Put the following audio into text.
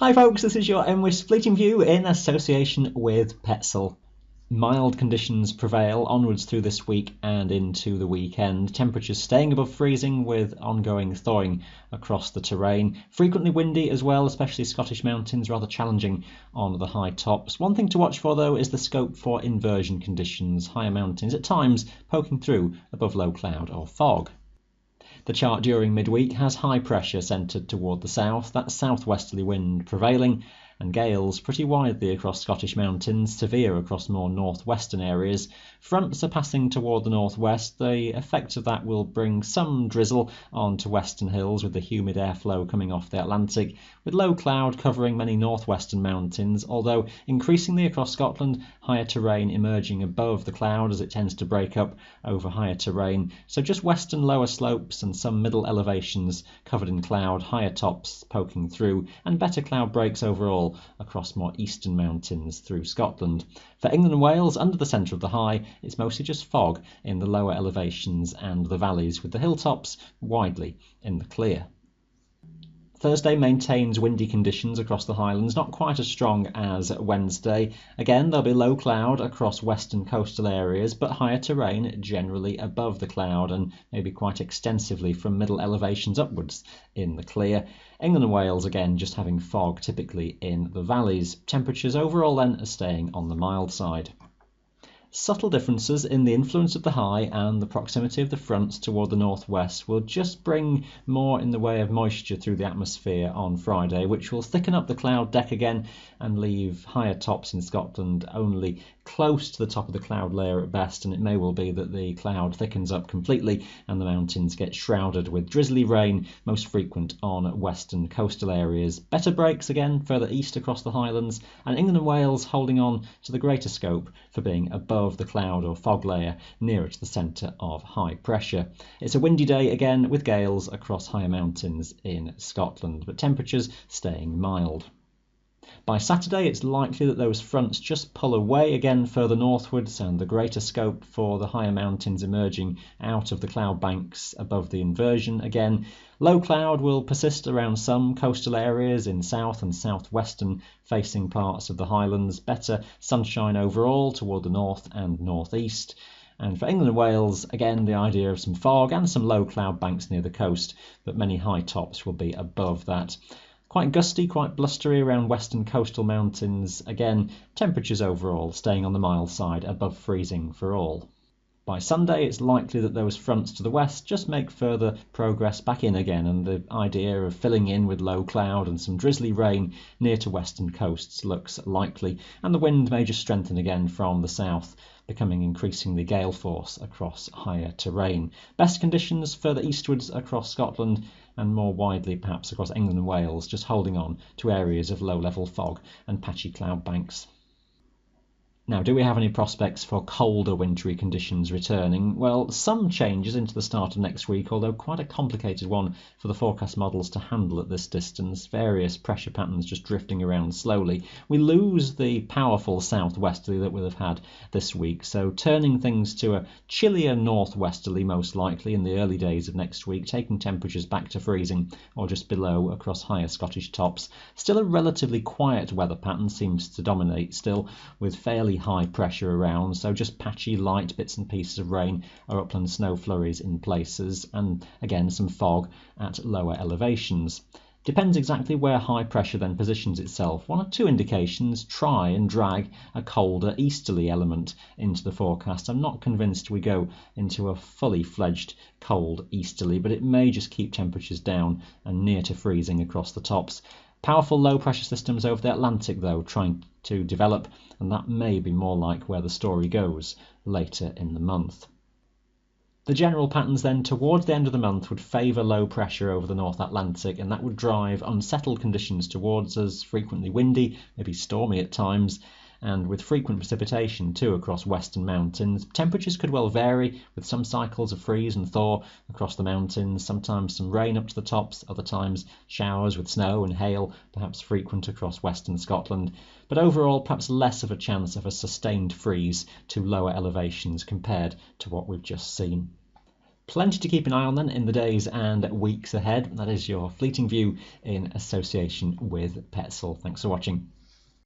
Hi folks, this is your MWIS Fleeting View in association with Petzl. Mild conditions prevail onwards through this week and into the weekend. Temperatures staying above freezing with ongoing thawing across the terrain. Frequently windy as well, especially Scottish mountains, rather challenging on the high tops. One thing to watch for though is the scope for inversion conditions. Higher mountains at times poking through above low cloud or fog. The chart during midweek has high pressure centred toward the south, that southwesterly wind prevailing, and gales pretty widely across Scottish mountains, severe across more northwestern areas. Fronts are passing toward the northwest. The effect of that will bring some drizzle onto western hills with the humid airflow coming off the Atlantic, with low cloud covering many northwestern mountains, although increasingly across Scotland, higher terrain emerging above the cloud as it tends to break up over higher terrain. So just western lower slopes and some middle elevations covered in cloud, higher tops poking through, and better cloud breaks overall across more eastern mountains through Scotland. For England and Wales, under the centre of the high, it's mostly just fog in the lower elevations and the valleys, with the hilltops widely in the clear. Thursday maintains windy conditions across the Highlands, not quite as strong as Wednesday. Again, there'll be low cloud across western coastal areas, but higher terrain generally above the cloud and maybe quite extensively from middle elevations upwards in the clear. England and Wales, again, just having fog typically in the valleys. Temperatures overall then are staying on the mild side. Subtle differences in the influence of the high and the proximity of the fronts toward the northwest will just bring more in the way of moisture through the atmosphere on Friday, which will thicken up the cloud deck again and leave higher tops in Scotland only close to the top of the cloud layer at best, and it may well be that the cloud thickens up completely and the mountains get shrouded with drizzly rain, most frequent on western coastal areas. Better breaks again further east across the Highlands, and England and Wales holding on to the greater scope for being above the cloud or fog layer nearer to the centre of high pressure. It's a windy day again with gales across higher mountains in Scotland, but temperatures staying mild. By Saturday, it's likely that those fronts just pull away again further northwards, and the greater scope for the higher mountains emerging out of the cloud banks above the inversion again. Low cloud will persist around some coastal areas in south and southwestern facing parts of the Highlands. Better sunshine overall toward the north and northeast. And for England and Wales, again, the idea of some fog and some low cloud banks near the coast, but many high tops will be above that. Quite gusty, quite blustery around western coastal mountains. Again, temperatures overall staying on the mild side, above freezing for all. By Sunday, it's likely that those fronts to the west just make further progress back in again, and the idea of filling in with low cloud and some drizzly rain near to western coasts looks likely, and the wind may just strengthen again from the south, becoming increasingly gale force across higher terrain. Best conditions further eastwards across Scotland, and more widely perhaps across England and Wales, just holding on to areas of low-level fog and patchy cloud banks. Now, do we have any prospects for colder wintry conditions returning? Well, some changes into the start of next week, although quite a complicated one for the forecast models to handle at this distance. Various pressure patterns just drifting around slowly. We lose the powerful southwesterly that we'll have had this week, so turning things to a chillier northwesterly most likely in the early days of next week, taking temperatures back to freezing or just below across higher Scottish tops. Still a relatively quiet weather pattern seems to dominate still, with fairly high pressure around, so just patchy light bits and pieces of rain or upland snow flurries in places, and again some fog at lower elevations. Depends exactly where high pressure then positions itself. One or two indications try and drag a colder easterly element into the forecast. I'm not convinced we go into a fully fledged cold easterly, but it may just keep temperatures down and near to freezing across the tops. Powerful low pressure systems over the Atlantic though trying to develop, and that may be more like where the story goes later in the month. The general patterns then towards the end of the month would favour low pressure over the North Atlantic, and that would drive unsettled conditions towards us, frequently windy, maybe stormy at times, and with frequent precipitation too across western mountains. Temperatures could well vary, with some cycles of freeze and thaw across the mountains, sometimes some rain up to the tops, other times showers with snow and hail, perhaps frequent across western Scotland, but overall perhaps less of a chance of a sustained freeze to lower elevations compared to what we've just seen. Plenty to keep an eye on then in the days and weeks ahead. That is your fleeting view in association with Petzl. Thanks for watching.